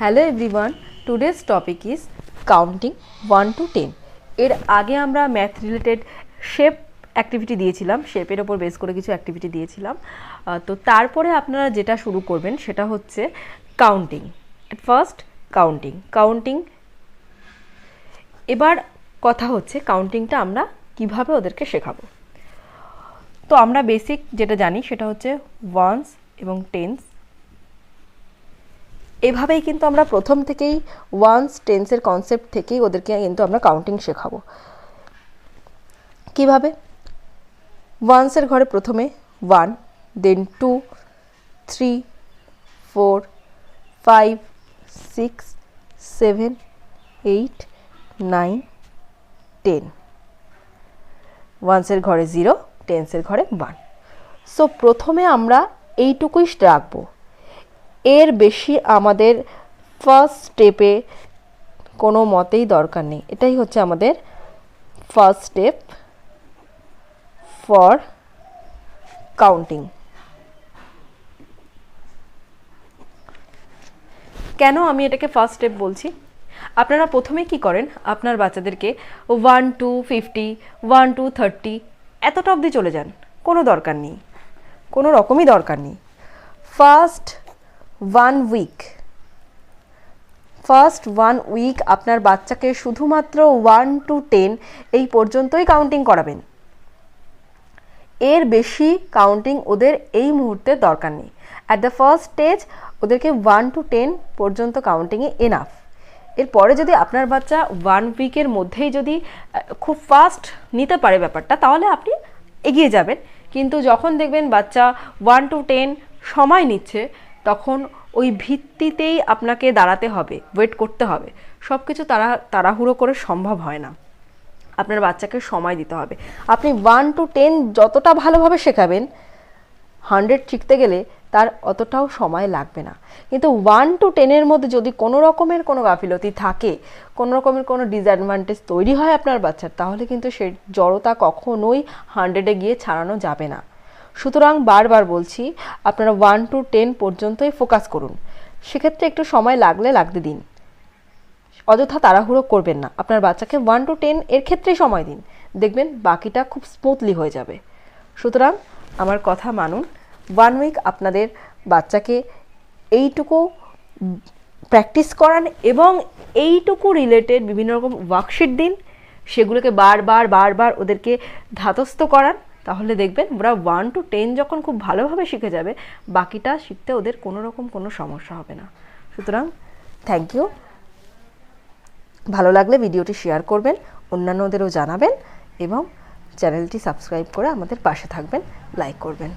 Hello everyone, today's topic is counting 1 to 10। এর আগে আমরা ম্যাথ রিলেটেড শেপ অ্যাক্টিভিটি দিয়েছিলাম, শেপের ওপর বেস করে কিছু অ্যাক্টিভিটি দিয়েছিলাম। তো তারপরে আপনারা যেটা শুরু করবেন সেটা হচ্ছে কাউন্টিং। First counting. এবার কথা হচ্ছে কাউন্টিংটা আমরা কিভাবে ওদেরকে শেখাবো। তো আমরা বেসিক যেটা জানি সেটা হচ্ছে ওয়ান্স এবং টেন্স। এভাবেই কিন্তু আমরা প্রথম থেকেই ওয়ান্স টেন্সের কনসেপ্ট থেকেই ওদেরকে কিন্তু আমরা কাউন্টিং শেখাবো। কিভাবে? ওয়ান্সের ঘরে প্রথমে 1, দেন 2, 3, 4, 5, 6, 7, 8, 9, 10। ওয়ান্সের ঘরে 0, টেন্সের ঘরে 1। সো প্রথমে আমরা এইটুকুই রাখবো, এর বেশি আমাদের ফার্স্ট স্টেপে কোনো মতেই দরকার নেই। এটাই হচ্ছে আমাদের ফার্স্ট স্টেপ ফর কাউন্টিং। কেন আমি এটাকে ফার্স্ট স্টেপ বলছি? আপনারা প্রথমে কি করেন, আপনার বাচ্চাদেরকে 1 to 50, 1 to 30 এতটা অবধি চলে যান, কোনো দরকার নেই, কোনো রকমই দরকার নেই। ফার্স্ট 1 উইক আপনার বাচ্চাকে শুধুমাত্র 1 to 10 এই পর্যন্তই কাউন্টিং করাবেন। এর বেশি কাউন্টিং ওদের এই মুহূর্তে দরকার নেই। অ্যাট দ্য ফার্স্ট স্টেজ ওদেরকে 1 to 10 পর্যন্ত কাউন্টিংয়ে এনাফ। এরপরে যদি আপনার বাচ্চা 1 উইকের মধ্যেই যদি খুব ফাস্ট নিতে পারে ব্যাপারটা, তাহলে আপনি এগিয়ে যাবেন। কিন্তু যখন দেখবেন বাচ্চা 1 to 10 সময় নিচ্ছে, তখন ওই ভিত্তিতেই আপনাকে দাঁড়াতে হবে, ওয়েট করতে হবে। সব কিছু তাড়াহুড়ো করে সম্ভব হয় না, আপনার বাচ্চাকে সময় দিতে হবে। আপনি 1 to 10 যতটা ভালোভাবে শেখাবেন, 100 শিখতে গেলে তার অতটাও সময় লাগবে না। কিন্তু 1 to 10 মধ্যে যদি কোনো রকমের কোনো গাফিলতি থাকে, কোনো রকমের কোনো ডিসঅ্যাডভান্টেজ তৈরি হয় আপনার বাচ্চার, তাহলে কিন্তু সে জড়তা কখনোই 100-এ গিয়ে ছাড়ানো যাবে না। সুতরাং বারবার বলছি, আপনারা 1 to 10 পর্যন্তই ফোকাস করুন। সেক্ষেত্রে একটু সময় লাগতে দিন, অযথা তাড়াহুড়ো করবেন না। আপনার বাচ্চাকে 1 to 10 এর ক্ষেত্রেই সময় দিন, দেখবেন বাকিটা খুব স্মুথলি হয়ে যাবে। সুতরাং আমার কথা মানুন, 1 উইক আপনাদের বাচ্চাকে এইটুকু প্র্যাকটিস করান এবং এইটুকু রিলেটেড বিভিন্ন রকম ওয়ার্কশিট দিন, সেগুলোকে বারবার ওদেরকে ধাতস্থ করান। তাহলে দেখবেন ওরা 1 to 10 যখন খুব ভালোভাবে শিখে যাবে, বাকিটা শিখতে ওদের কোনো রকম কোনো সমস্যা হবে না। সুতরাং থ্যাংক ইউ। ভালো লাগলে ভিডিওটি শেয়ার করবেন, অন্যান্যদেরও জানাবেন এবং চ্যানেলটি সাবস্ক্রাইব করে আমাদের পাশে থাকবেন, লাইক করবেন।